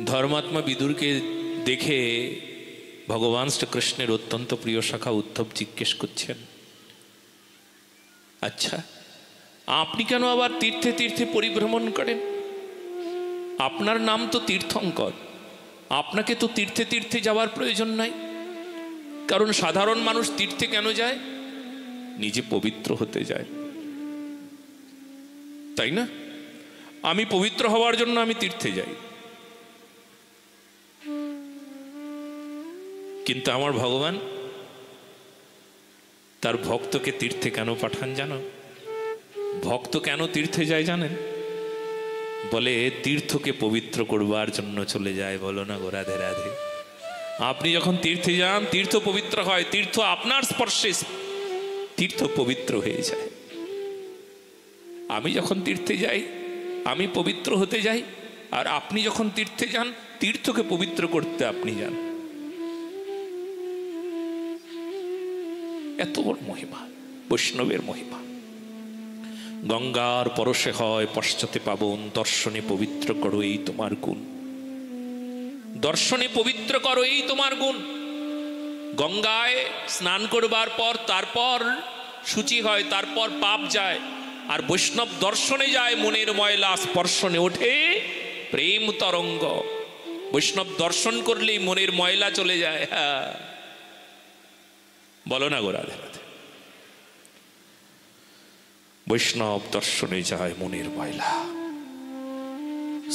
ধর্মাত্মা বিদুরকে দেখে ভগবান শ্রীকৃষ্ণের অত্যন্ত প্রিয় শাখা উদ্ধব জিজ্ঞেস করছেন, আচ্ছা আপনি কেন আবার তীর্থে তীর্থে পরিভ্রমণ করেন? আপনার নাম তো তীর্থঙ্কর, আপনাকে তো তীর্থে তীর্থে যাওয়ার প্রয়োজন নাই। কারণ সাধারণ মানুষ তীর্থে কেন যায়? নিজে পবিত্র হতে যায়, তাই না? আমি পবিত্র হওয়ার জন্য আমি তীর্থে যাই। কিন্তু আমার ভগবান তার ভক্তকে তীর্থে কেন পাঠান জানো? ভক্ত কেন তীর্থে যায় জানেন? বলে তীর্থকে পবিত্র করবার জন্য চলে যায়। বলো না গো রাধে রাধে। আপনি যখন তীর্থে যান তীর্থ পবিত্র হয়, তীর্থ আপনার স্পর্শে তীর্থ পবিত্র হয়ে যায়। আমি যখন তীর্থে যাই আমি পবিত্র হতে যাই, আর আপনি যখন তীর্থে যান তীর্থকে পবিত্র করতে আপনি যান। এত বড় মহিমা, বৈষ্ণবের মহিমা। গঙ্গার পরশে হয় পশ্চাতে পাবন, দর্শনে পবিত্র করো এই তোমার গুণ। দর্শনে পবিত্র করো এই তোমার গুণ। গঙ্গায় স্নান করবার পর তারপর শুচি হয়, তারপর পাপ যায়। আর বৈষ্ণব দর্শনে যায় মনের ময়লা স্পর্শনে ওঠে প্রেম তরঙ্গ। বৈষ্ণব দর্শন করলেই মনের ময়লা চলে যায়। হ্যাঁ, বলো না গো রাধে রাধে। বৈষ্ণব দর্শনে যায় মনের ময়লা,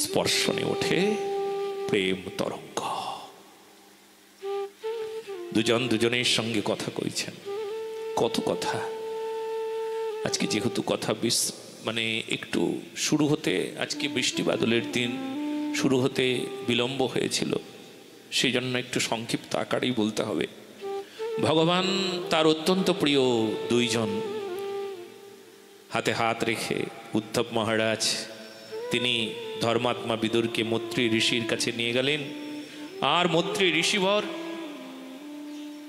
স্পর্শনে ওঠে প্রেম তরঙ্গ। দুজন দুজনের সঙ্গে কথা কইছেন, কত কথা। আজকে যেহেতু কথা মানে একটু শুরু হতে, আজকে বৃষ্টি বাদলের দিন, শুরু হতে বিলম্ব হয়েছিল, সেই জন্য একটু সংক্ষিপ্ত আকারেই বলতে হবে। ভগবান তার অত্যন্ত প্রিয় দুইজন হাতে হাত রেখে উদ্ধব মহারাজ তিনি ধর্মাত্মা বিদুরকে মৈত্রী ঋষির কাছে নিয়ে গেলেন। আর মৈত্রী ঋষিবর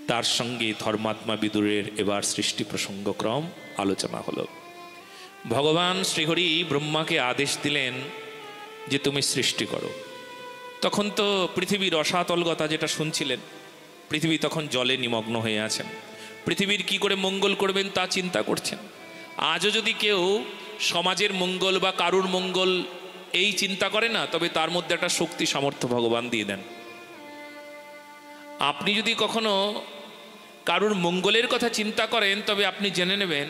তার সঙ্গে ধর্মাত্মা বিদুরের এবার সৃষ্টি প্রসঙ্গক্রম আলোচনা হলো। ভগবান শ্রীহরি ব্রহ্মাকে আদেশ দিলেন যে তুমি সৃষ্টি করো। তখন তো পৃথিবীর রসাতলগতা যেটা শুনছিলেন, পৃথিবী তখন জলে নিমগ্ন হয়ে আছেন। পৃথিবীর কি করে মঙ্গল করবেন তা চিন্তা করছেন। আজও যদি কেউ সমাজের মঙ্গল বা কারুর মঙ্গল এই চিন্তা করে না, তবে তার মধ্যে একটা শক্তি সামর্থ্য ভগবান দিয়ে দেন। আপনি যদি কখনো কারুর মঙ্গলের কথা চিন্তা করেন তবে আপনি জেনে নেবেন,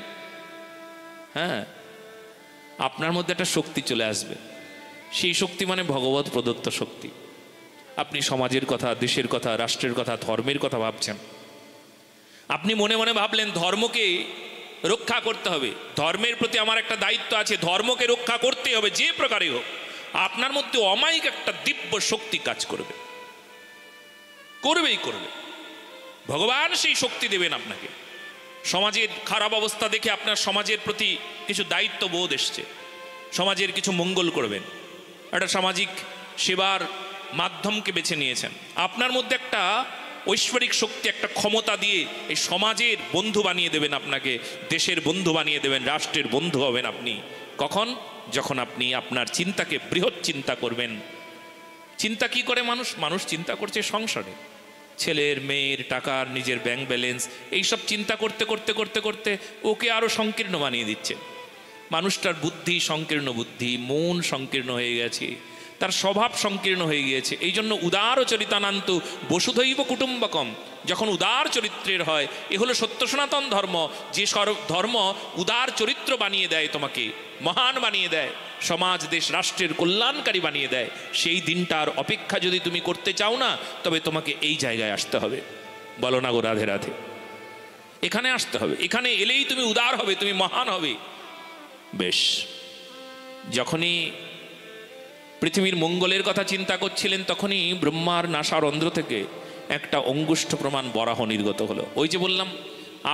হ্যাঁ, আপনার মধ্যে একটা শক্তি চলে আসবে। সেই শক্তি মানে ভগবত প্রদত্ত শক্তি। আপনি সমাজের কথা, দেশের কথা, রাষ্ট্রের কথা, ধর্মের কথা ভাবছেন। আপনি মনে মনে ভাবলেন ধর্মকে রক্ষা করতে হবে, ধর্মের প্রতি আমার একটা দায়িত্ব আছে, ধর্মকে রক্ষা করতে হবে যে প্রকারে হোক। আপনার মধ্যে অমায়িক একটা দিব্য শক্তি কাজ করবে, করবেই করবে। ভগবান সেই শক্তি দেবেন আপনাকে। সমাজের খারাপ অবস্থা দেখে আপনার সমাজের প্রতি কিছু দায়িত্ব বোধ এসছে, সমাজের কিছু মঙ্গল করবেন, একটা সামাজিক সেবার মাধ্যমকে বেছে নিয়েছেন। আপনার মধ্যে একটা ঐশ্বরিক শক্তি, একটা ক্ষমতা দিয়ে এই সমাজের বন্ধু বানিয়ে দেবেন, আপনাকে দেশের বন্ধু বানিয়ে দেবেন, রাষ্ট্রের বন্ধু হবেন আপনি। কখন? যখন আপনি আপনার চিন্তাকে বৃহৎ চিন্তা করবেন। চিন্তা কি করে মানুষ চিন্তা করছে সংসারে, ছেলের, মেয়ের, টাকার, নিজের ব্যাংক ব্যালেন্স, এইসব চিন্তা করতে করতে করতে করতে ওকে আরও সংকীর্ণ বানিয়ে দিচ্ছে। মানুষটার বুদ্ধি সংকীর্ণ, বুদ্ধি, মন সংকীর্ণ হয়ে গেছে, তার স্বভাব সংকীর্ণ হয়ে গিয়েছে। এই জন্য উদার চরিতানান্ত বসুধৈব কুটুম্বকম যখন উদার চরিত্রের হয়, এ হলো সত্য সনাতন ধর্ম। যে ধর্ম উদার চরিত্র বানিয়ে দেয়, তোমাকে মহান বানিয়ে দেয়, সমাজ, দেশ, রাষ্ট্রের কল্যাণকারী বানিয়ে দেয়, সেই দিনটার অপেক্ষা যদি তুমি করতে চাও না, তবে তোমাকে এই জায়গায় আসতে হবে। বলো না গো রাধে রাধে। এখানে আসতে হবে, এখানে এলেই তুমি উদার হবে, তুমি মহান হবে। বেশ, যখনই পৃথিবীর মঙ্গলের কথা চিন্তা করছিলেন তখনই ব্রহ্মার নাসারন্ধ্র থেকে একটা অঙ্গুষ্ঠ প্রমাণ বরাহ নির্গত হলো। ওই যে বললাম,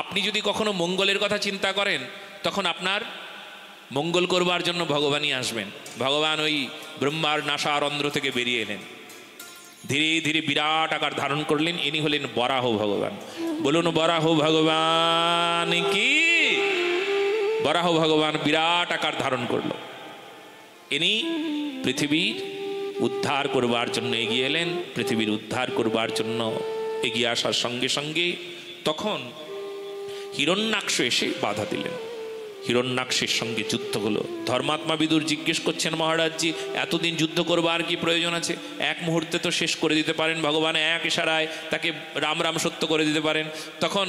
আপনি যদি কখনো মঙ্গলের কথা চিন্তা করেন তখন আপনার মঙ্গল করবার জন্য ভগবানই আসবেন। ভগবান ওই ব্রহ্মার নাসারন্ধ্র থেকে বেরিয়ে এলেন, ধীরে ধীরে বিরাট আকার ধারণ করলেন। ইনি হলেন বরাহ ভগবান। বলুন বরাহ ভগবান কি। বরাহ ভগবান বিরাট আকার ধারণ করল। ইনি পৃথিবীর উদ্ধার করবার জন্য এগিয়ে এলেন, পৃথিবীর উদ্ধার করবার জন্য এগিয়ে আসার সঙ্গে সঙ্গে তখন হিরণ্যাক্ষ এসে বাধা দিলেন। হিরণ্যাক্ষের সঙ্গে যুদ্ধ হলো। ধর্মাত্মা বিদুর জিজ্ঞেস করছেন, মহারাজজি এতদিন যুদ্ধ করবার কি প্রয়োজন আছে? এক মুহূর্তে তো শেষ করে দিতে পারেন, ভগবান এক ইশারায় তাকে রাম রাম সত্য করে দিতে পারেন। তখন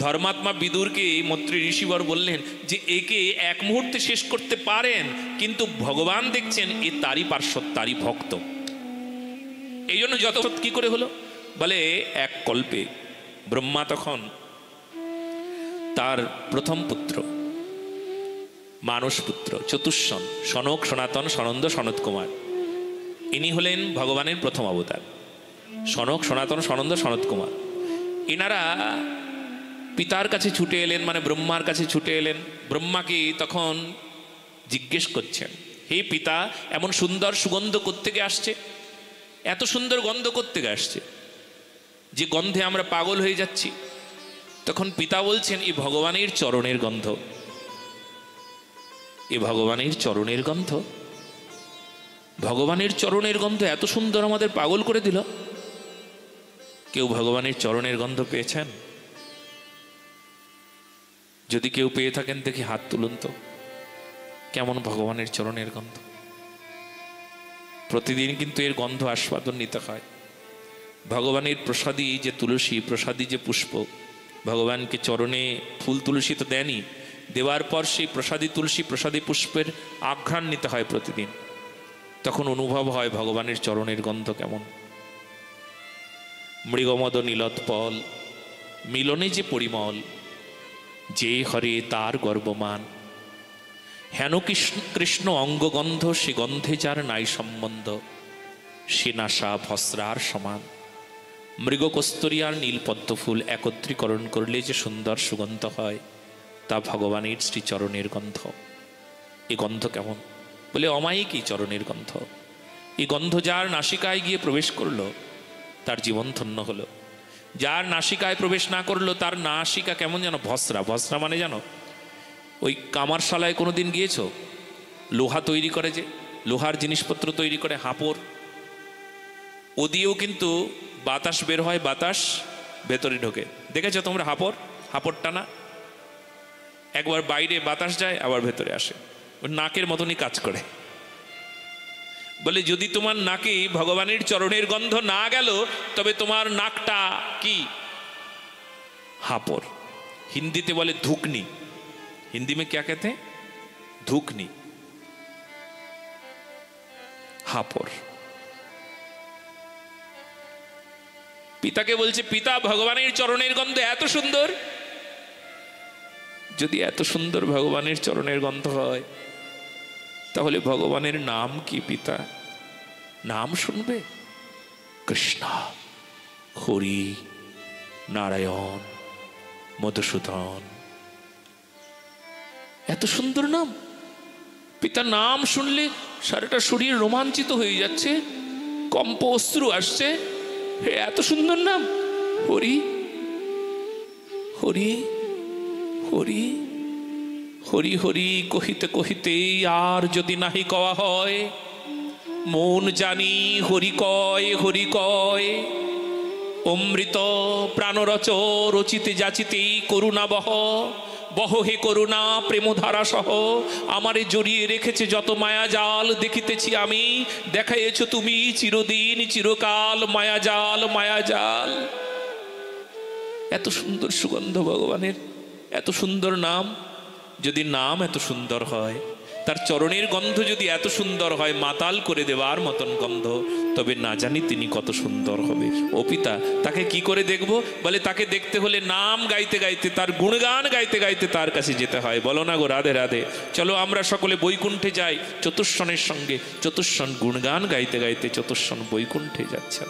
ধর্মাত্মা বিদুরকে মন্ত্রী ঋষিবর বললেন যে একে এক মুহূর্তে শেষ করতে পারেন, কিন্তু ভগবান দেখছেন এ তারই পার্শ্বদ, তারই ভক্ত, এই জন্য যত কি করে হলো বলে এক কল্পে ব্রহ্মা তখন তার প্রথম পুত্র মানস পুত্র চতুষ্ষণ, সনক, সনাতন, সনন্দ, সনত কুমার, ইনি হলেন ভগবানের প্রথম অবতার। সনক, সনাতন, সনন্দ, সনত কুমার এনারা পিতার কাছে ছুটে এলেন, মানে ব্রহ্মার কাছে ছুটে এলেন। ব্রহ্মাকে তখন জিজ্ঞেস করছেন, হে পিতা, এমন সুন্দর সুগন্ধ কোত্থেকে আসছে? এত সুন্দর গন্ধ কোত্থেকে আসছে যে গন্ধে আমরা পাগল হয়ে যাচ্ছি? তখন পিতা বলছেন, এই ভগবানের চরণের গন্ধ, এ ভগবানের চরণের গন্ধ। ভগবানের চরণের গন্ধ এত সুন্দর আমাদের পাগল করে দিল। কেউ ভগবানের চরণের গন্ধ পেয়েছেন? যদি কেউ পেয়ে থাকেন দেখি হাত তুলুন তো। কেমন ভগবানের চরণের গন্ধ? প্রতিদিন কিন্তু এর গন্ধ আস্বাদন নিতে হয়। ভগবানের প্রসাদী যে তুলসী, প্রসাদী যে পুষ্প, ভগবানকে চরণে ফুল তুলসী তো দেনই, দেওয়ার পর সেই প্রসাদী তুলসী, প্রসাদী পুষ্পের আঘ্রাণ নিতে হয় প্রতিদিন। তখন অনুভব হয় ভগবানের চরণের গন্ধ কেমন। মৃগমদ নীলোৎপল মিলনে যে পরিমল, যে হরে তার গর্বমান, হেন কৃষ্ণ অঙ্গগন্ধ, সে গন্ধে যার নাই সম্বন্ধ, সে নাসা ভস্রার সমান। মৃগ কস্তুরী আর নীল পদ্মফুল একত্রীকরণ করলে যে সুন্দর সুগন্ধ হয়, তা ভগবানের শ্রীচরণের গন্ধ। এ গন্ধ কেমন বলে, অমায়িকই চরণের গন্ধ। এই গন্ধ যার নাসিকায় গিয়ে প্রবেশ করলো তার জীবন ধন্য হলো। যার নাসিকায় প্রবেশ না করলো তার নাসিকা কেমন যেন ভস্রা। ভস্রা মানে জানো, ওই কামারশালায় কোনোদিন গিয়েছো? লোহা তৈরি করে, যে লোহার জিনিসপত্র তৈরি করে, হাঁপড়, ও দিয়েও কিন্তু বাতাস বের হয়, বাতাস ভেতরে ঢোকে। দেখেছো তোমরা হাঁপড়? হাঁপড় টানা, একবার বাইরে বাতাস যায় আবার ভেতরে আসে, ওর নাকের মতনই কাজ করে। বলে যদি তোমার নাকে ভগবানের চরণের গন্ধ না গেল, তবে তোমার নাকটা কি? হাঁপড়। হিন্দিতে বলে ধুকনি। हिंदी में क्या कहते हैं? धूकनी, हापुर। পিতাকে বলছে, পিতা ভগবানের চরণের গন্ধ এত সুন্দর। যদি এত সুন্দর ভগবানের চরণের গন্ধ হয়, তাহলে ভগবানের নাম কি পিতা? নাম শুনবে? কৃষ্ণ, হরি, নারায়ণ, মধুসূদন, এত সুন্দর নাম। পিতা নাম শুনলে সারাটা শরীর রোমাঞ্চিত হয়ে যাচ্ছে, কম্প অশ্রু আসছে। এত সুন্দর নাম, হরি হরি হরি হরি হরি কহিতে কহিতে আর যদি নাহি কওয়া হয়, মন জানি হরি কয় হরি কয়। অমৃত প্রাণরচ রচিতে যাচিতে করুণা বহ, বহ হে করুণা প্রেমধারা সহ। আমারে জড়িয়ে রেখেছে যত মায়াজাল, দেখিতেছি আমি, দেখাইয়েছ তুমি চিরদিন চিরকাল মায়াজাল মায়াজাল। এত সুন্দর সুগন্ধ ভগবানের, এত সুন্দর নাম। যদি নাম এত সুন্দর হয়, তার চরণের গন্ধ যদি এত সুন্দর হয়, মাতাল করে দেওয়ার মতন গন্ধ, তবে না জানি তিনি কত সুন্দর হবে। ও পিতা, তাকে কি করে দেখব? বলে তাকে দেখতে হলে নাম গাইতে গাইতে, তার গুণগান গাইতে গাইতে তার কাছে যেতে হয়। বলো না গো রাধে রাধে। চলো আমরা সকলে বৈকুণ্ঠে যাই চতুষ্ষণের সঙ্গে। চতুষ্ষণ গুণগান গাইতে গাইতে চতুষ্ষণ বৈকুণ্ঠে যাচ্ছেন।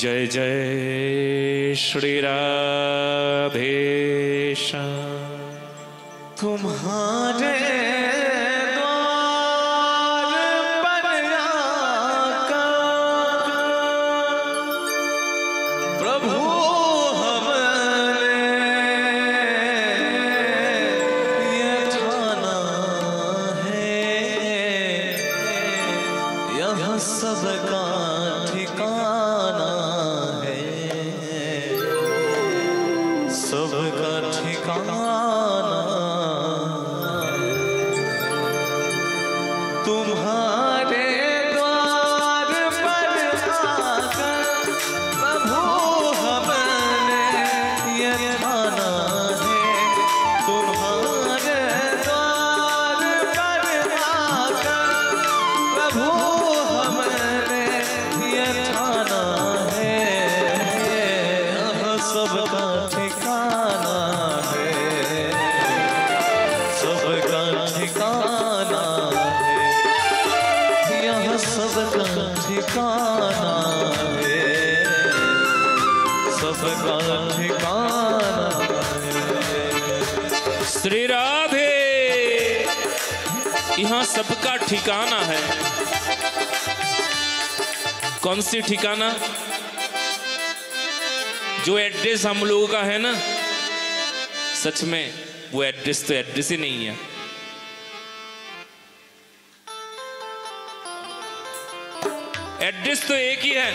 জয় জয় শ্রী রাধে শ্যাম। तुम्हारे द्वार पर आकर प्रभु हमने ये ठाना है, यहाँ सबका ठिकाना है, सबका ठिकाना। तुम्हारे द्वार पर आकर प्रभु हमने ये ठाना है, तुम्हारे द्वार पर आकर प्रभु हमने ये ठाना है, यहाँ सबका ठिकाना है, सबका ठिकाना है, यहाँ सबका ठिकाना है, सबका ठिकाना है। श्री राधे, यहाँ सबका ठिकाना है। कौन सी ठिकाना? जो एड्रेस हम लोगों का है ना, सच में वो एड्रेस तो एड्रेस ही नहीं है। एड्रेस तो एक ही है,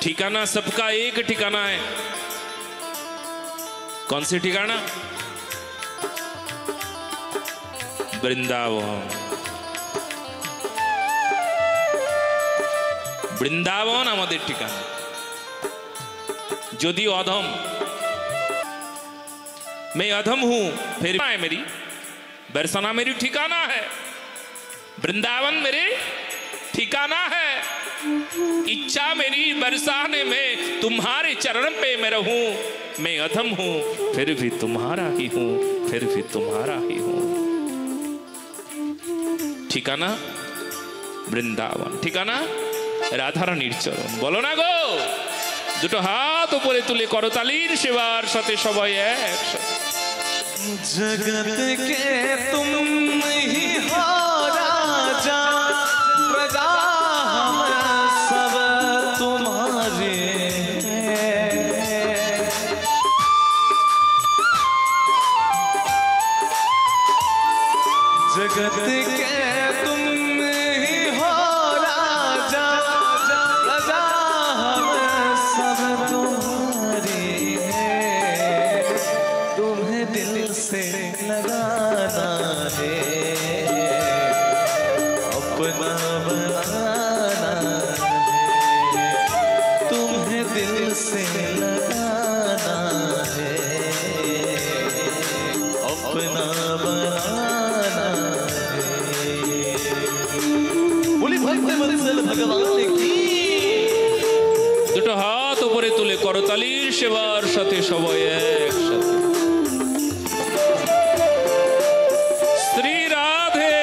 ठिकाना सबका एक ठिकाना है। कौन सी ठिकाना? वृंदावन। বৃন্দাবন আমাদের ঠিকানা। যদি অধম, मैं अधम हूं फिर है मेरी बरसना मेरी ठिकाना है, वृंदावन मेरे ठिकाना है। इच्छा मेरी बरसाने में तुम्हारे चरण पे मैं रहूं, मैं अधम हूं फिर भी तुम्हारा ही हूं, फिर भी तुम्हारा ही हूं। ठिकाना বৃন্দাবন, ঠিকানা রাধারানীর চরণ। বলো না গো, দুটো হাত উপরে তুলে করতালির সেবার সাথে সবাই একসাথে। जगत के तुम ही हो राजा, प्रजा हम सब तुम्हारे हैं। जगत के तुम ही हो राजा, प्रजा हम सब तुम्हारे हैं। तुम्हें दिल से लगाना है, अपना बनाना है। तुम्हें दिल से लगाना है, अपना बनाना है। बोली भक्त वत्सल भगवान की। দুটো হাত উপরে তুলে করতালির সেবার সাথে সবাই একসাথে। শ্রী রাধে,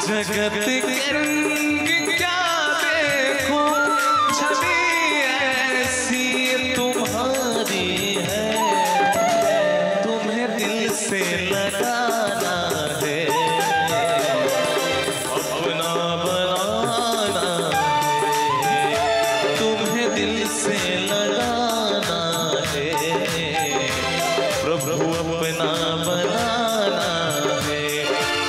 जगत के रंग क्या देखो, छवि ऐसी तुम्हारी है। तुम्हें दिल से लगाना है, अपना बनाना है। तुम्हें दिल से लगाना है, प्रभु अपना बनाना है।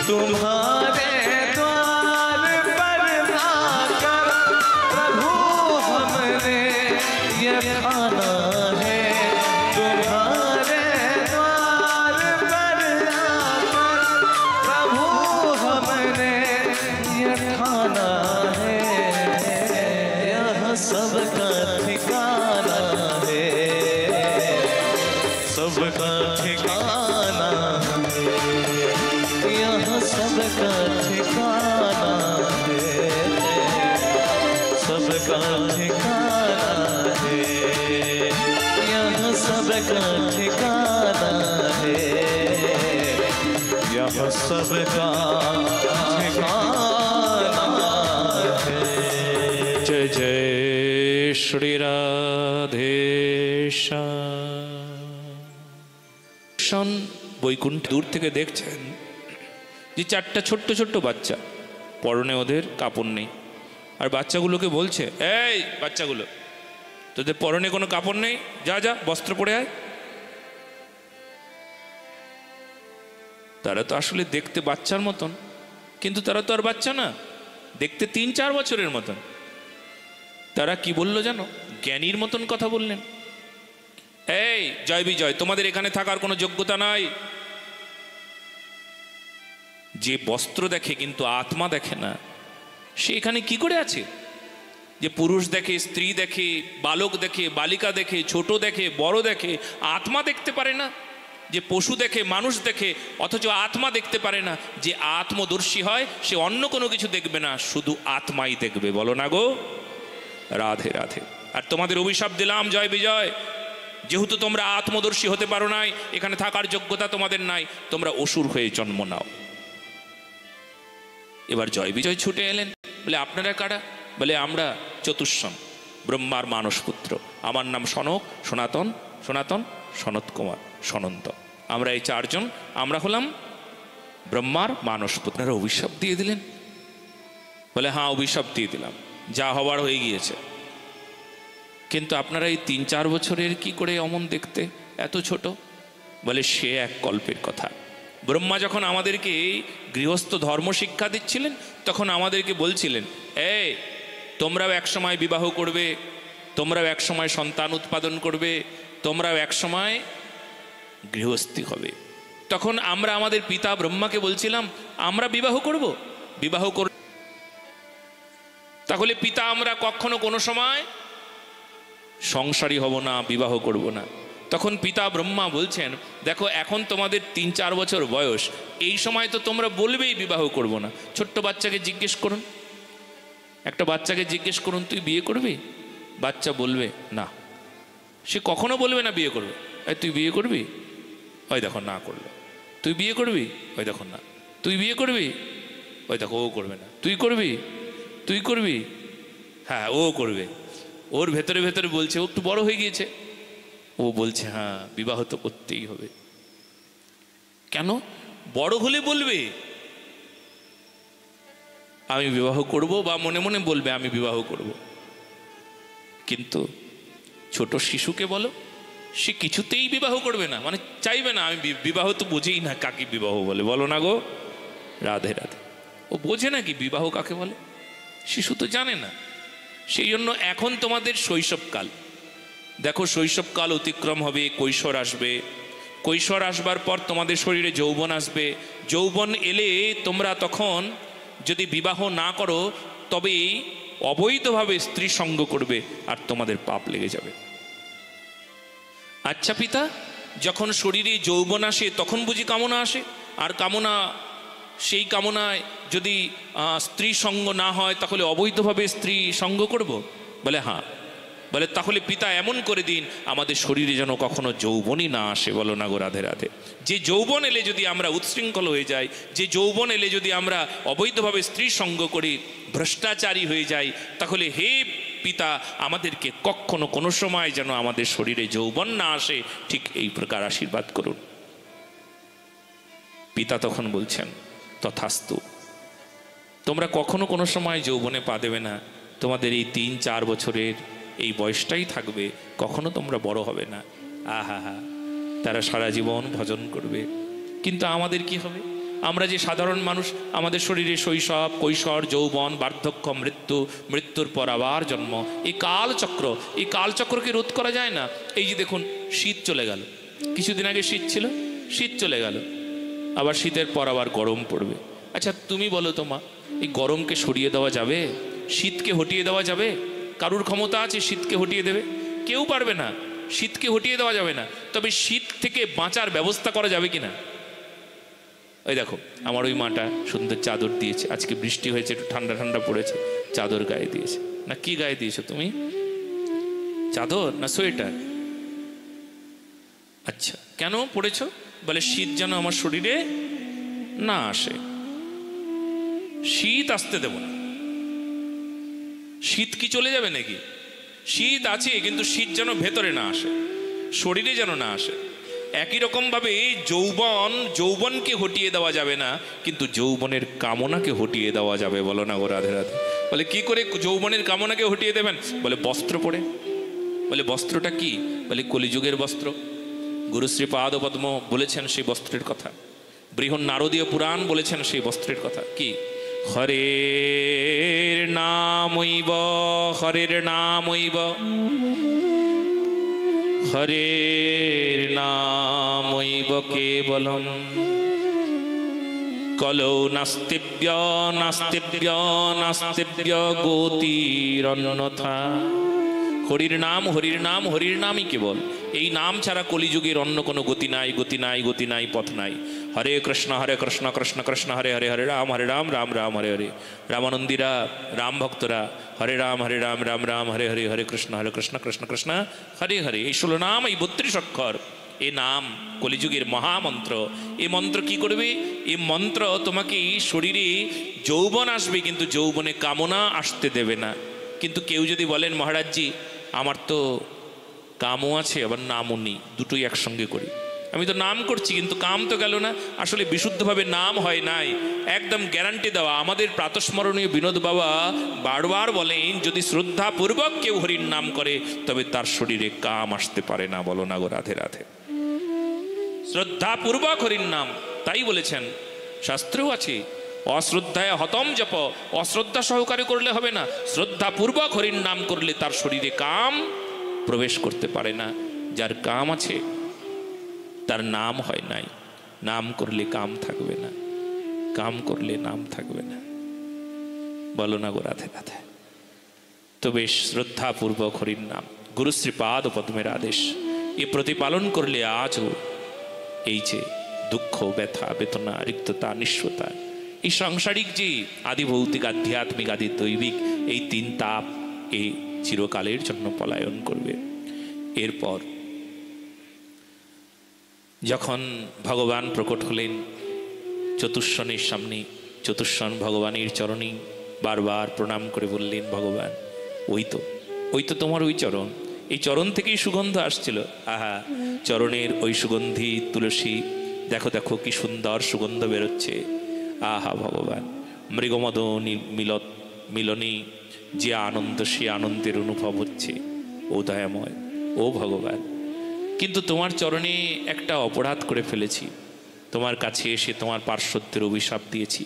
तुम्हारे द्वार पर आकर प्रभु हमने ये ठाना है। तुम्हारे द्वार पर आकर प्रभु हमने ये ठाना है, यहाँ सबका ठिकाना है, सबका ठिकाना है, यहाँ सबका ठिकाना है, सबका ठिकाना है, यहाँ सबका ठिकाना है, यहाँ सबका ठिकाना है। जय जय श्री राधे বৈকুণ্ঠ দূর থেকে দেখছেন যে চারটা ছোট্ট ছোট্ট বাচ্চা, পরনে ওদের কাপড় নেই, আর বাচ্চাগুলোকে বলছে, এই বাচ্চাগুলো, তোদের পরনে কোনো কাপড় নেই, যা যা বস্ত্র পরে আয়। তারা তো আসলে দেখতে বাচ্চার মতন, কিন্তু তারা তো আর বাচ্চা না, দেখতে 3-4 বছরের মতন। তারা কি বললো জানো? জ্ঞানীর মতন কথা বললেন, এই জয় বিজয়, তোমাদের এখানে থাকার কোনো যোগ্যতা নাই। যে বস্ত্র দেখে কিন্তু আত্মা দেখে না, সে এখানে কি করে আছে? যে পুরুষ দেখে, স্ত্রী দেখে, বালক দেখে, বালিকা দেখে, ছোট দেখে, বড় দেখে, আত্মা দেখতে পারে না। যে পশু দেখে, মানুষ দেখে, অথচ আত্মা দেখতে পারে না। যে আত্মদর্শী হয় সে অন্য কোনো কিছু দেখবে না, শুধু আত্মাই দেখবে। বলো না গো, রাধে রাধে। আর তোমাদের অভিশাপ দিলাম জয় বিজয়, যেহেতু তোমরা আত্মদর্শী হতে পারো নাই, এখানে থাকার যোগ্যতা তোমাদের নাই, তোমরা অসুর হয়ে জন্ম নাও। এবার জয় বিজয় ছুটে এলেন, বলে আপনারা কারা? বলে আমরা চতুষ্সম, ব্রহ্মার মানস পুত্র। আমার নাম সনক, সনাতন, সনাতন, সনত কুমার, সনন্ত। আমরা এই 4 জন, আমরা হলাম ব্রহ্মার মানস পুত্র। আপনারা অভিশাপ দিয়ে দিলেন? বলে হ্যাঁ, অভিশাপ দিয়ে দিলাম, যা হবার হয়ে গিয়েছে। কিন্তু আপনারা এই 3-4 বছরের কি করে অমন দেখতে এত ছোট? বলে সে এক কল্পের কথা। ব্রহ্মা যখন আমাদেরকে গৃহস্থ ধর্ম শিক্ষা দিচ্ছিলেন, তখন আমাদেরকে বলছিলেন, এই তোমরাও একসময় বিবাহ করবে, তোমরাও একসময় সন্তান উৎপাদন করবে, তোমরাও একসময় গৃহস্থী হবে। তখন আমরা আমাদের পিতা ব্রহ্মাকে বলছিলাম, আমরা বিবাহ করব, বিবাহ করব। তাহলে পিতা আমরা কখনো কোনো সময় সংসারী হব না, বিবাহ করব না। তখন পিতা ব্রহ্মা বলছেন, দেখো এখন তোমাদের 3-4 বছর বয়স, এই সময় তো তোমরা বলবেই বিবাহ করব না। ছোট্ট বাচ্চাকে জিজ্ঞেস করুন, একটা বাচ্চাকে জিজ্ঞেস করুন তুই বিয়ে করবি? বাচ্চা বলবে না, সে কখনো বলবে না বিয়ে করবে। এই তুই বিয়ে করবি? ওই দেখো না করলো। তুই বিয়ে করবি? ওই দেখো না। তুই বিয়ে করবি? ওই দেখো ও করবে না। তুই করবি? তুই করবি? হ্যাঁ ও করবে। ওর ভেতরে ভেতরে বলছে, ও একটু বড় হয়ে গিয়েছে, ও বলছে হ্যাঁ বিবাহ তো করতেই হবে। কেন? বড় হলে বলবে আমি বিবাহ করব, বা মনে মনে বলবে আমি বিবাহ করব। কিন্তু ছোট শিশুকে বলো, সে কিছুতেই বিবাহ করবে না, মানে চাইবে না। আমি বিবাহ তো বুঝেই না কাকে বিবাহ বলে। বলো না গো, রাধে রাধে। ও বোঝে না কি বিবাহ কাকে বলে, শিশু তো জানে না। সেই জন্য এখন তোমাদের শৈশবকাল, দেখো শৈশবকাল অতিক্রম হবে, কৈশোর আসবে, কৈশোর আসবার পর তোমাদের শরীরে যৌবন আসবে। যৌবন এলে তোমরা তখন যদি বিবাহ না করো, তবে অবৈধভাবে স্ত্রী সঙ্গ করবে, আর তোমাদের পাপ লেগে যাবে। আচ্ছা পিতা, যখন শরীরে যৌবন আসে তখন বুঝি কামনা আসে, আর কামনা, সেই কামনায় যদি স্ত্রী সঙ্গ না হয় তাহলে অবৈধভাবে স্ত্রী সঙ্গ করব? বলে হ্যাঁ। বলে তাহলে পিতা এমন করে দিন আমাদের শরীরে যেন কখনো যৌবনই না আসে। বলো না গো, রাধে রাধে। যে যৌবন এলে যদি আমরা উচ্ছৃঙ্খল হয়ে যাই, যে যৌবন এলে যদি আমরা অবৈধভাবে স্ত্রী সঙ্গ করি, ভ্রষ্টাচারী হয়ে যাই, তাহলে হে পিতা আমাদেরকে কখনো কোনো সময় যেন আমাদের শরীরে যৌবন না আসে, ঠিক এই প্রকার আশীর্বাদ করুন। পিতা তখন বলছেন তথাস্তু, তোমরা কখনো কোনো সময় যৌবনে পা দেবে না, তোমাদের এই 3-4 বছরের এই বয়সটাই থাকবে, কখনো তোমরা বড় হবে না। আহা হা, তারা সারা জীবন ভজন করবে। কিন্তু আমাদের কি হবে? আমরা যে সাধারণ মানুষ, আমাদের শরীরে শৈশব, কৈশোর, যৌবন, বার্ধক্য, মৃত্যু, মৃত্যুর পর আবার জন্ম, এই কালচক্র, এই কালচক্রকে রোধ করা যায় না। এই যে দেখুন শীত চলে গেল, কিছুদিন আগে শীত ছিল, শীত চলে গেল, আবার শীতের পর আবার গরম পড়বে। আচ্ছা তুমি বলো তো মা, এই গরমকে সরিয়ে দেওয়া যাবে? শীতকে হটিয়ে দেওয়া যাবে? কারুর ক্ষমতা আছে শীতকে হটিয়ে দেবে? কেউ পারবে না। শীতকে হটিয়ে দেওয়া যাবে না, তবে শীত থেকে বাঁচার ব্যবস্থা করা যাবে কিনা? ওই দেখো আমার ওই মাটা সুন্দর চাদর দিয়েছে, আজকে বৃষ্টি হয়েছে, একটু ঠান্ডা ঠান্ডা পড়েছে, চাদর গায়ে দিয়েছে। না কি গায়ে দিয়েছো তুমি? চাদর না সোয়েটার? আচ্ছা কেন পড়েছো? বলে শীত যেন আমার শরীরে না আসে, শীত আসতে দেব না। শীত কি চলে যাবে নাকি? শীত আছে, কিন্তু শীত যেন ভেতরে না আসে। শরীরে যেন না আসে। একই রকমভাবে যৌবনকে হটিয়ে দেওয়া যাবে না, কিন্তু যৌবনের কামনাকে হটিয়ে দেওয়া যাবে। বলো না গো রাধে রাধে। বলে কি করে যৌবনের কামনাকে হটিয়ে দেবেন? বলে বস্ত্র পরে। বলে বস্ত্রটা কি? বলে কলিযুগের বস্ত্র। গুরুশ্রী পাদপদ্ম বলেছেন সেই বস্ত্রের কথা, বৃহৎ নারদীয় পুরাণ বলেছেন সেই বস্ত্রের কথা। কি? হরের নামৈব, হরের নামৈব, হরের নামৈব কেবলম, কলৌ নাস্তিব্য নাস্তিব্য নাস্তিব্য গতিরন্যথা। হরির নাম, হরির নাম, হরির নামই কেবল। এই নাম ছাড়া কলিযুগের অন্য কোনো গতি নাই, গতি নাই, গতি নাই, পথ নাই। হরে কৃষ্ণ কৃষ্ণ কৃষ্ণ হরে হরে, হরে রাম রাম রাম হরে হরে। রামানন্দীরা, রাম ভক্তরা হরে রাম রাম রাম হরে হরে, হরে কৃষ্ণ কৃষ্ণ কৃষ্ণ হরে হরে। এই 16 নাম, এই 32 অক্ষর, এই নাম কলিযুগের মহামন্ত্র। এই মন্ত্র কি করবে? এই মন্ত্র তোমাকে শরীরে যৌবন আসবে, কিন্তু যৌবনে কামনা আসতে দেবে না। কিন্তু কেউ যদি বলেন মহারাজজি আমার তো কামও আছে আবার নামও নেই, দুটোই একসঙ্গে করি, আমি তো নাম করছি কিন্তু কাম তো গেল না, আসলে বিশুদ্ধভাবে নাম হয় নাই, একদম গ্যারান্টি দেওয়া। আমাদের প্রাতঃস্মরণীয় বিনোদ বাবা বারবার বলেন যদি শ্রদ্ধাপূর্বক কেউ হরির নাম করে তবে তার শরীরে কাম আসতে পারে না। বলো না গো রাধে রাধে। শ্রদ্ধাপূর্বক হরির নাম, তাই বলেছেন, শাস্ত্রেও আছে অশ্রদ্ধায় হতম জপ। অশ্রদ্ধা সহকারে করলে হবে না, শ্রদ্ধাপূর্বক হরির নাম করলে তার শরীরে কাম প্রবেশ করতে পারে না। যার কাম আছে তার নাম হয় নাই, নাম করলে কাম থাকবে না, কাম করলে নাম থাকবে না। বলো না গো রাধে রাধে। তো বেশ, শ্রদ্ধাপূর্বক হরির নাম, গুরুশ্রী পাদ পদ্মের আদেশ, এ প্রতিপালন করলে আজও এই যে দুঃখ, ব্যথা, বেদনা, রিক্ততা, নিঃস্বতা, এই সাংসারিক যে আদি ভৌতিক, আধ্যাত্মিক, আদি দৈবিক, এই 3 তাপ এই চিরকালের জন্য পলায়ন করবে। এরপর যখন ভগবান প্রকট হলেন চতুষ্ষণের সামনে, চতুষ্ষণ ভগবানের চরণে বারবার প্রণাম করে বললেন, ভগবান ওই তো তোমার ওই চরণ, এই চরণ থেকেই সুগন্ধ আসছিল। আহা, চরণের ওই সুগন্ধি তুলসী, দেখো দেখো কি সুন্দর সুগন্ধ বেরোচ্ছে। আহা ভগবান, মৃগমদ মিলনে যে আনন্দ, সে আনন্দের অনুভব হচ্ছে। ও দয়াময়, ও ভগবান, কিন্তু তোমার চরণে একটা অপরাধ করে ফেলেছি, তোমার কাছে এসে তোমার পার্শ্বত্বের অভিশাপ দিয়েছি।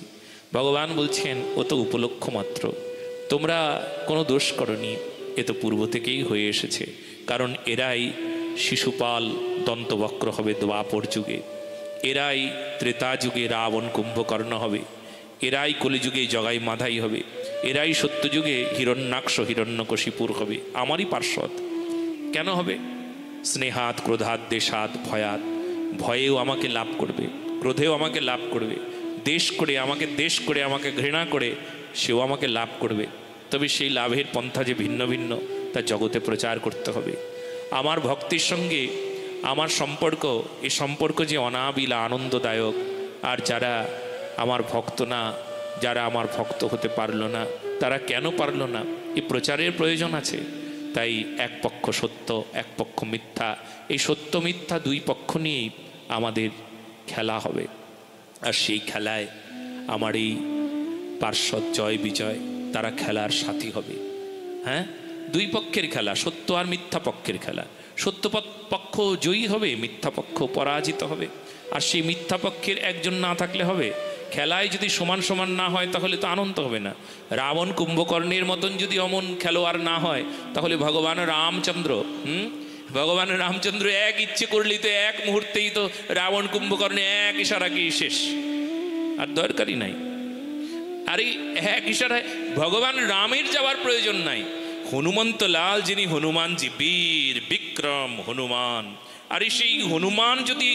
ভগবান বলছেন ও তো উপলক্ষ মাত্র, তোমরা কোনো দোষ করনি, এ তো পূর্ব থেকেই হয়ে এসেছে। কারণ এরাই শিশুপাল দন্তবক্র হবে দ্বাপর যুগে, এরাই ত্রেতা যুগে রাবণ কুম্ভকর্ণ হবে, এরাই কলিযুগে জগাই মাধাই হবে, এরাই সত্যযুগে হিরণ্যাক্ষ হিরণ্যকশিপুর হবে। আমারই পার্শ্বদ কেন হবে? স্নেহাত ক্রোধাত দেশাত ভয়াত, ভয়েও আমাকে লাভ করবে, ক্রোধেও আমাকে লাভ করবে, দেশ করে আমাকে ঘৃণা করে সেও আমাকে লাভ করবে। তবে সেই লাভের পন্থা যে ভিন্ন ভিন্ন, তা জগতে প্রচার করতে হবে। আমার ভক্তির সঙ্গে আমার সম্পর্ক, এই সম্পর্ক যে অনাবিল আনন্দদায়ক। আর যারা আমার ভক্ত না, যারা আমার ভক্ত হতে পারলো না, তারা কেন পারলো না, এই প্রচারের প্রয়োজন আছে। তাই এক পক্ষ সত্য, এক পক্ষ মিথ্যা, এই সত্য মিথ্যা 2 পক্ষ নিয়েই আমাদের খেলা হবে। আর সেই খেলায় আমার এই পার্শ্বদ জয় বিজয়, তারা খেলার সাথী হবে। হ্যাঁ, 2 পক্ষের খেলা, সত্য আর মিথ্যা পক্ষের খেলা। সত্য পক্ষ জয়ী হবে, মিথ্যা পক্ষ পরাজিত হবে। আর সেই মিথ্যা পক্ষের একজন না থাকলে হবে? খেলায় যদি সমান সমান না হয় তাহলে তো আনন্দ হবে না। রাবণ কুম্ভকর্ণের মতন যদি অমন খেলোয়াড় না হয়, তাহলে ভগবান রামচন্দ্র এক ইচ্ছে করলেই তো এক মুহূর্তেই তো রাবণ কুম্ভকর্ণে এক ইশারাকেই শেষ, আর দরকারই নাই। আর এই এক ইশারায় ভগবান রামের যাওয়ার প্রয়োজন নাই। হনুমন্ত লাল যিনি হনুমানজি, বীর বিক্রম হনুমান, আর সেই হনুমান যদি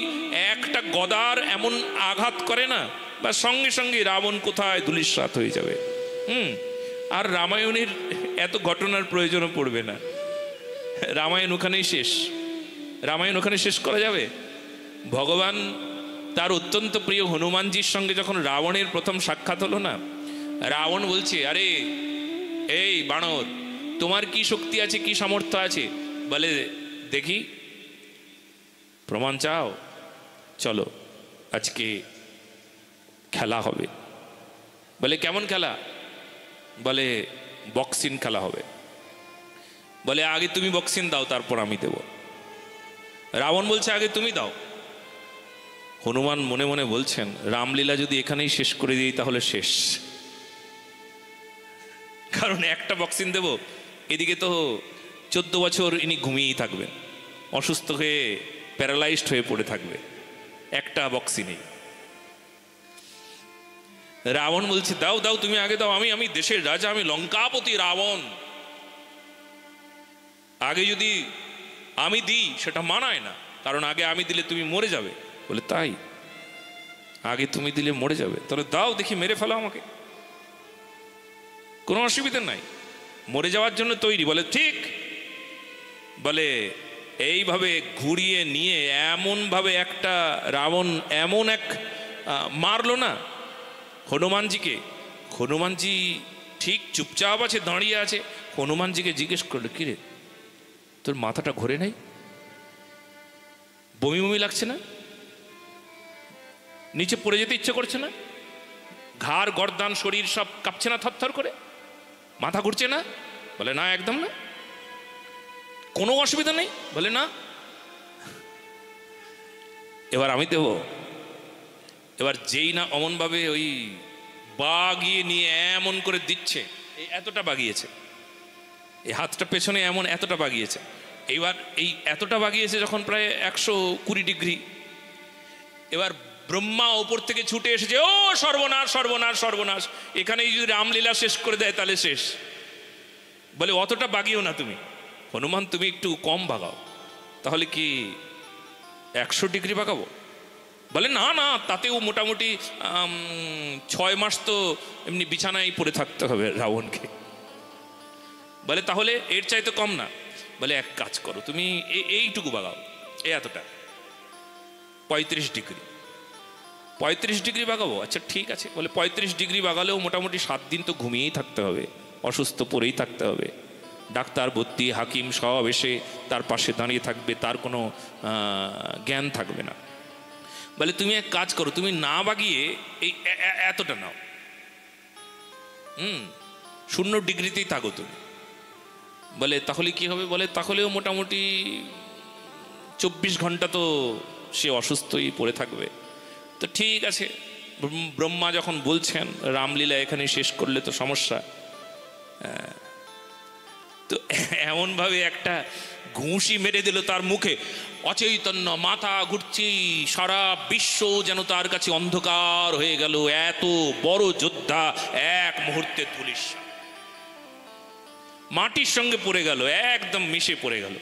একটা গদার এমন আঘাত করে না, বা সঙ্গে সঙ্গে রাবণ কোথায় ধূলিসাৎ হয়ে যাবে। আর রামায়ণের এত ঘটনার প্রয়োজনও পড়বে না, রামায়ণ ওখানেই শেষ। রামায়ণ ওখানে শেষ করা যাবে? ভগবান তার অত্যন্ত প্রিয় হনুমানজির সঙ্গে যখন রাবণের প্রথম সাক্ষাৎ হলো না, রাবণ বলছে, আরে এই বানর, তোমার কি শক্তি আছে, কি সামর্থ্য আছে? বলে, দেখি। প্রমাণ চাও? চলো আজকে খেলা হবে। বলে কেমন খেলা? বলে বক্সিং খেলা হবে। বলে আগে তুমি বক্সিং দাও, তারপর আমি দেব। রাবণ বলছে আগে তুমি দাও। হনুমান মনে মনে বলছেন রামলীলা যদি এখানেই শেষ করে দিই তাহলে শেষ, কারণ একটা বক্সিং দেব, এদিকে তো 14 বছর ইনি ঘুমিয়েই থাকবেন, অসুস্থ হয়ে প্যারালাইজড হয়ে পড়ে থাকবে, একটা বক্সিংই। রাবণ বলছে দাও দাও তুমি আগে দাও, আমি দেশের রাজা, আমি লঙ্কাপতি রাবণ, আগে যদি আমি দিই সেটা মানায় না, কারণ আগে আমি দিলে তুমি মরে যাবে। বলে তাই? আগে তুমি দিলে মরে যাবে, তাহলে দাও দেখি মেরে ফেলো আমাকে, কোনো অসুবিধা নাই, মরে যাওয়ার জন্য তৈরি। বলে ঠিক। বলে এইভাবে ঘুরিয়ে নিয়ে এমনভাবে একটা রাবণ এমন এক মারলো না হনুমানজিকে। হনুমানজি ঠিক চুপচাপ আছে, দাঁড়িয়ে আছে। হনুমানজিকে জিজ্ঞেস করলো কিরে তোর মাথাটা ঘোরে নাই? বমি বমি লাগছে না? নিচে পড়ে যেতে ইচ্ছে করছে না? ঘাড় গর্দান শরীর সব কাঁপছে না থরথর করে? মাথা ঘুরছে না? বলে না একদম না। কোনো অসুবিধা নেই? বলে না। এবার আমি দেব। এবার যেই না অমন ভাবে ওই বাগিয়ে নিয়ে এমন করে দিচ্ছে, এই এতটা বাগিয়েছে, এই হাতটা পেছনে এমন এতটা বাগিয়েছে। এইবার এই এতটা বাগিয়েছে যখন প্রায় 120 ডিগ্রি, এবার ব্রহ্মা ওপর থেকে ছুটে এসেছে, ও সর্বনাশ সর্বনাশ সর্বনাশ, এখানে যদি রামলীলা শেষ করে দেয় তাহলে শেষ। বলে অতটা বাগিও না তুমি হনুমান, তুমি একটু কম বাগাও। তাহলে কি 100 ডিগ্রি বাগাবো? বলে না না, তাতেও মোটামুটি 6 মাস তো এমনি বিছানায় পড়ে থাকতে হবে রাবণকে। বলে তাহলে এর চাইতে কম না? বলে এক কাজ করো, তুমি এইটুকু বাগাও, এই এতটা, 35 ডিগ্রি। 35 ডিগ্রি বাগাবো? আচ্ছা ঠিক আছে। বলে 35 ডিগ্রি বাগালেও মোটামুটি 7 দিন তো ঘুমিয়েই থাকতে হবে, অসুস্থ পড়েই থাকতে হবে। ডাক্তার ভর্তি, হাকিম সব এসে তার পাশে দাঁড়িয়ে থাকবে, তার কোনো জ্ঞান থাকবে না। বলে তুমি এক কাজ করো, তুমি না বাগিয়ে এই এতটা নাও, 0 ডিগ্রিতেই থাকো তুমি। বলে তাহলে কি হবে? বলে তাহলেও মোটামুটি 24 ঘন্টা তো সে অসুস্থই পড়ে থাকবে। তো ঠিক আছে, ব্রহ্মা যখন বলছেন রামলীলা এখানে শেষ করলে তো সমস্যা, তো এমনভাবে একটা ঘুষি মেরে দিল তার মুখে, অচৈতন্য, মাথা ঘুরছি, সারা বিশ্ব যেন তার কাছে অন্ধকার হয়ে গেল। এত বড় যোদ্ধা এক মুহূর্তে ধুলিস মাটির সঙ্গে পড়ে গেল, একদম মিশে পড়ে গেল।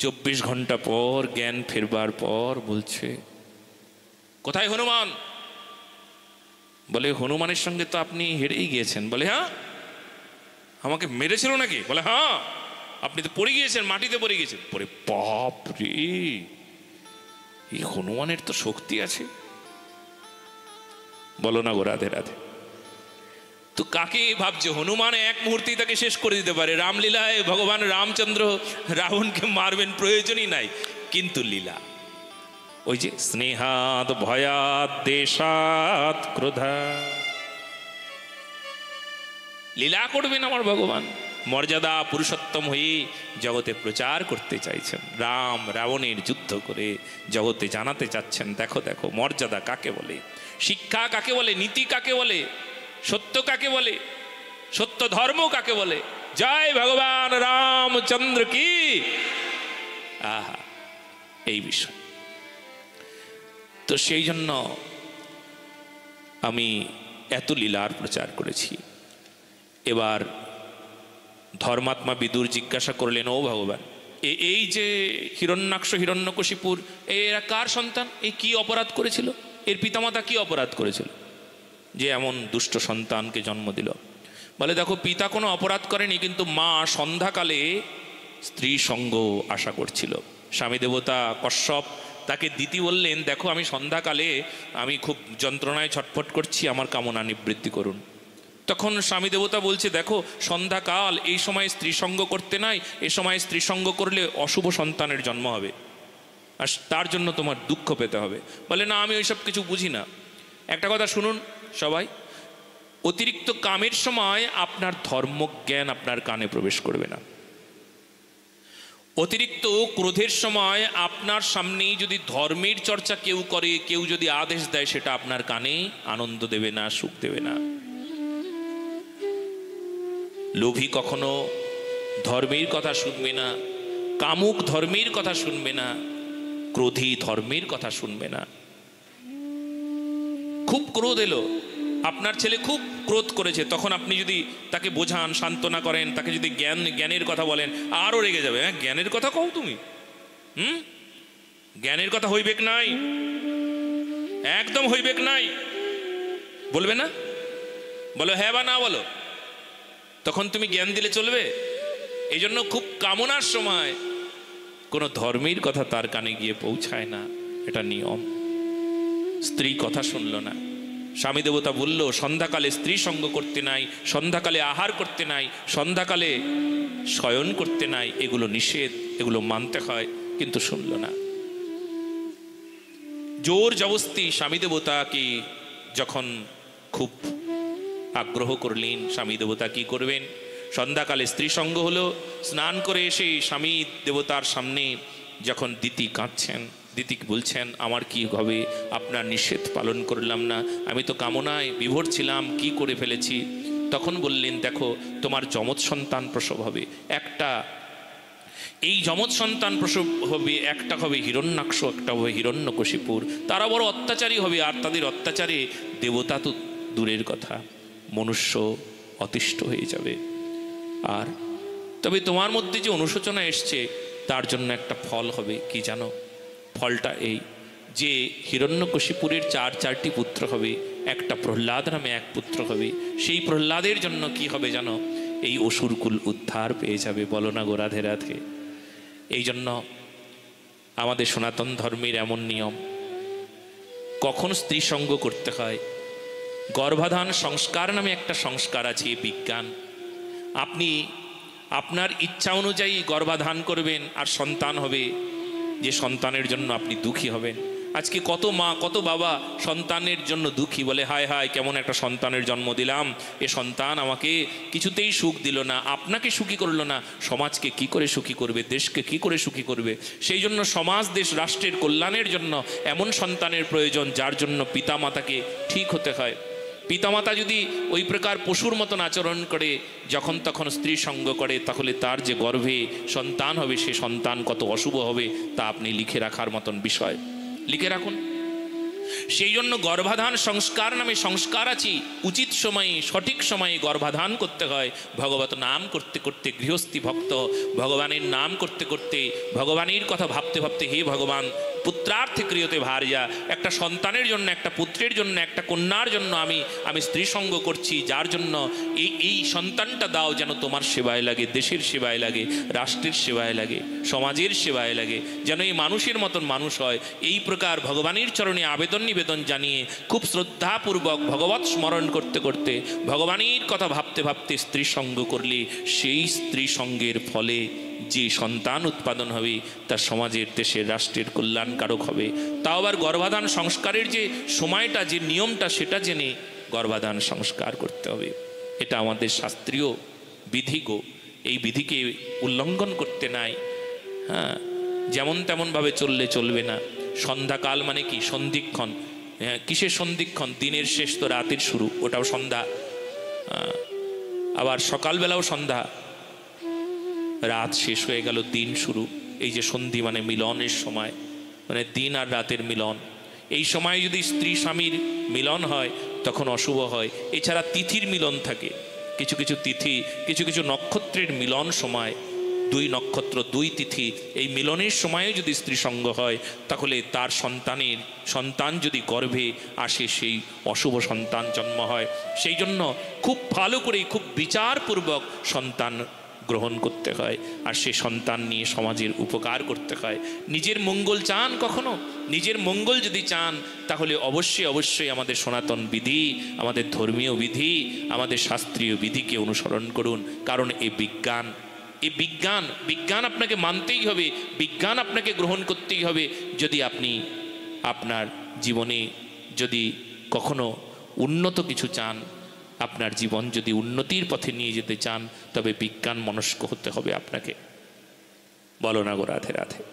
24 ঘন্টা পর জ্ঞান ফেরবার পর বলছে কোথায় হনুমান? বলে হনুমানের সঙ্গে তো আপনি হেরেই গিয়েছেন। বলে হ্যাঁ, আমাকে মেরেছিল নাকি? বলে হ্যাঁ, আপনি তো পড়ে গিয়েছেন, মাটিতে পড়ে গিয়েছেন। পরে বাপ রে, এই হনুমানের তো শক্তি আছে। বলো না গো রাধে রাধে। তো কাকে ভাবছে? হনুমান এক মুহূর্তেই তাকে শেষ করে দিতে পারে। রামলীলায় ভগবান রামচন্দ্র রাবণকে মারবেন, প্রয়োজনই নাই। কিন্তু লীলা, ওই যে স্নেহাৎ ভয়াৎ দেশাৎ ক্রোধা, লীলা করবেন আমার ভগবান। মর্যাদা পুরুষোত্তম হয়ে জগতে প্রচার করতে চাইছেন। রাম রাবণের যুদ্ধ করে জগতে জানাতে চাচ্ছেন, দেখো দেখো মর্যাদা কাকে বলে, শিক্ষা কাকে বলে, নীতি কাকে বলে, সত্য কাকে বলে, সত্য ধর্ম কাকে বলে। জয় ভগবান রামচন্দ্র কি। আহা, এই বিষয়। তো সেই জন্য আমি এত লীলার প্রচার করেছি। এবার ধর্মাত্মা বিদুর জিজ্ঞাসা করলেন, ও ভগবান, এই যে হিরণ্যাক্ষ হিরণ্যকশিপুর, এরা কার সন্তান? এই কি অপরাধ করেছিল? এর পিতামাতা কি অপরাধ করেছিল যে এমন দুষ্ট সন্তানকে জন্ম দিল? বলে দেখো, পিতা কোনো অপরাধ করেনি, কিন্তু মা সন্ধ্যাকালে স্ত্রী সঙ্গ আশা করছিল। স্বামী দেবতা কশ্যপ তাকে দিতি বললেন, দেখো আমি সন্ধ্যাকালে আমি খুব যন্ত্রণায় ছটফট করছি, আমার কামনা নিবৃত্তি করুন। তখন স্বামী দেবতা বলছে, দেখো সন্ধ্যাকাল, এই সময় স্ত্রী সঙ্গ করতে নাই, এ সময় স্ত্রী সঙ্গ করলে অশুভ সন্তানের জন্ম হবে। আর তার জন্য তোমার দুঃখ পেতে হবে। বলে না, আমি ওইসব কিছু বুঝি না। একটা কথা শুনুন সবাই, অতিরিক্ত কামের সময় আপনার ধর্মজ্ঞান আপনার কানে প্রবেশ করবে না। অতিরিক্ত ক্রোধের সময় আপনার সামনেই যদি ধর্মের চর্চা কেউ করে, কেউ যদি আদেশ দেয়, সেটা আপনার কানে আনন্দ দেবে না, সুখ দেবে না। লোভী কখনো ধর্মের কথা শুনবে না, কামুক ধর্মের কথা শুনবে না, ক্রোধী ধর্মের কথা শুনবে না। খুব ক্রোধ এলো, আপনার ছেলে খুব ক্রোধ করেছে, তখন আপনি যদি তাকে বোঝান, সান্ত্বনা করেন, তাকে যদি জ্ঞানের কথা বলেন, আরও রেগে যাবে। হ্যাঁ, জ্ঞানের কথা কও তুমি, জ্ঞানের কথা হইবেক নাই, একদম হইবেক নাই, বলবে না? বলো হ্যাঁ বা না বলো, তখন তুমি জ্ঞান দিলে চলবে? এই জন্য খুব কামনার সময় কোনো ধর্মের কথা তার কানে গিয়ে পৌঁছায় না, এটা নিয়ম। স্ত্রী কথা শুনল না, স্বামী দেবতা বলল সন্ধ্যাকালে স্ত্রী সঙ্গ করতে নাই, সন্ধ্যাকালে আহার করতে নাই, সন্ধ্যাকালে শয়ন করতে নাই, এগুলো নিষেধ, এগুলো মানতে হয়, কিন্তু শুনল না। জোর জবস্তি স্বামী দেবতাকে যখন খুব আগ্রহ করলেন, স্বামী দেবতা কি করবেন? সন্ধ্যাকালে স্ত্রী সঙ্গ হলো, স্নান করে এসে স্বামী দেবতার সামনে যখন দিতি কাঁদছেন, দিতি বলছেন আমার কি হবে, আপনার নিষেধ পালন করলাম না, আমি তো কামনায় বিভোর ছিলাম, কি করে ফেলেছি। তখন বললেন দেখো, তোমার যমজ সন্তান প্রসব হবে একটা, এই যমজ সন্তান প্রসব হবে, একটা হবে হিরণ্যাক্ষ, একটা হবে হিরণ্যকশিপুর। তারা বড় অত্যাচারী হবে, আর তাদের অত্যাচারে দেবতা তো দূরের কথা, মনুষ্য অতিষ্ঠ হয়ে যাবে। আর তবে তোমার মধ্যে যে অনুশোচনা এসছে, তার জন্য একটা ফল হবে, কি জানো? ফলটা এই যে হিরণ্যকশিপুরের চারটি পুত্র হবে, একটা প্রহ্লাদ নামে এক পুত্র হবে। সেই প্রহ্লাদের জন্য কি হবে জানো? এই অসুরকুল উদ্ধার পেয়ে যাবে। বলো না গো রাধে রাধে। এই জন্য আমাদের সনাতন ধর্মের এমন নিয়ম, কখন স্ত্রী সঙ্গ করতে হয়। গর্ভাধান সংস্কার নামে একটা সংস্কার আছে, বিজ্ঞান। আপনি আপনার ইচ্ছা অনুযায়ী গর্ভাধান করবেন, আর সন্তান হবে, যে সন্তানের জন্য আপনি দুঃখী হবেন। আজকে কত মা কত বাবা সন্তানের জন্য দুঃখী, বলে হায় হায় কেমন একটা সন্তানের জন্ম দিলাম, এ সন্তান আমাকে কিছুতেই সুখ দিল না, আপনাকে সুখী করলো না, সমাজকে কি করে সুখী করবে, দেশকে কি করে সুখী করবে। সেই জন্য সমাজ দেশ রাষ্ট্রের কল্যাণের জন্য এমন সন্তানের প্রয়োজন, যার জন্য পিতামাতাকে ঠিক হতে হয়। পিতামাতা যদি ওই প্রকার পশুর মতন আচরণ করে, যখন তখন স্ত্রী সঙ্গ করে, তাহলে তার যে গর্ভে সন্তান হবে, সে সন্তান কত অশুভ হবে, তা আপনি লিখে রাখার মতন বিষয়, লিখে রাখুন। সেই জন্য গর্ভাধান সংস্কার নামে সংস্কার আছে। উচিত সময়ে সঠিক সময়ে গর্ভাধান করতে হয়। ভগবত নাম করতে করতে, গৃহস্থী ভক্ত ভগবানের নাম করতে করতে, ভগবানের কথা ভাবতে ভাবতে, হে ভগবান পুত্রার্থে ক্রিয়তে ভার্যা, একটা সন্তানের জন্য, একটা পুত্রের জন্য, একটা কন্যার জন্য আমি স্ত্রী সঙ্গ করছি, যার জন্য এই সন্তানটা দাও যেন তোমার সেবায় লাগে, দেশের সেবায় লাগে, রাষ্ট্রের সেবায় লাগে, সমাজের সেবায় লাগে, যেন এই মানুষের মতন মানুষ হয়। এই প্রকার ভগবানের চরণে আবেদন নিবেদন জানিয়ে, খুব শ্রদ্ধাপূর্বক ভগবৎ স্মরণ করতে করতে, ভগবানের কথা ভাবতে ভাবতে স্ত্রী সঙ্গ করলে, সেই স্ত্রী সঙ্গের ফলে যে সন্তান উৎপাদন হবে, তা সমাজের, দেশের, রাষ্ট্রের কল্যাণকারক হবে। তাও আবার গর্ভাধান সংস্কারের যে সময়টা, যে নিয়মটা, সেটা জেনে গর্ভাধান সংস্কার করতে হবে। এটা আমাদের শাস্ত্রীয় বিধি গো। এই বিধিকে উল্লঙ্ঘন করতে নাই। হ্যাঁ, যেমন তেমনভাবে চললে চলবে না। সন্ধ্যাকাল মানে কি? সন্ধিক্ষণ। হ্যাঁ, কিসের সন্ধিক্ষণ? দিনের শেষ তো রাতের শুরু, ওটাও সন্ধ্যা। আবার সকালবেলাও সন্ধ্যা, রাত শেষ হয়ে গেল, দিন শুরু। এই যে সন্ধি মানে মিলনের সময়, মানে দিন আর রাতের মিলন। এই সময় যদি স্ত্রী স্বামীর মিলন হয়, তখন অশুভ হয়। এছাড়া তিথির মিলন থাকে, কিছু কিছু তিথি, কিছু কিছু নক্ষত্রের মিলন সময়, দুই নক্ষত্র, দুই তিথি, এই মিলনের সময়ে যদি স্ত্রী সঙ্গ হয়, তাহলে তার সন্তান যদি গর্ভে আসে, সেই অশুভ সন্তান জন্ম হয়। সেই জন্য খুব ভালো করে, খুব বিচারপূর্বক সন্তান গ্রহণ করতে হয়, আর সে সন্তান নিয়ে সমাজের উপকার করতে হয়। নিজের মঙ্গল চান কখনো? নিজের মঙ্গল যদি চান, তাহলে অবশ্যই অবশ্যই আমাদের সনাতন বিধি, আমাদের ধর্মীয় বিধি, আমাদের শাস্ত্রীয় বিধিকে অনুসরণ করুন। কারণ এই বিজ্ঞান এই বিজ্ঞান আপনাকে মানতেই হবে, বিজ্ঞান আপনাকে গ্রহণ করতেই হবে। যদি আপনি আপনার জীবনে যদি কখনো উন্নত কিছু চান, আপনার জীবন যদি উন্নতির পথে নিয়ে যেতে চান, তবে বিজ্ঞান মনস্ক হতে হবে আপনাকে। বলো না গো রাধে রাধে।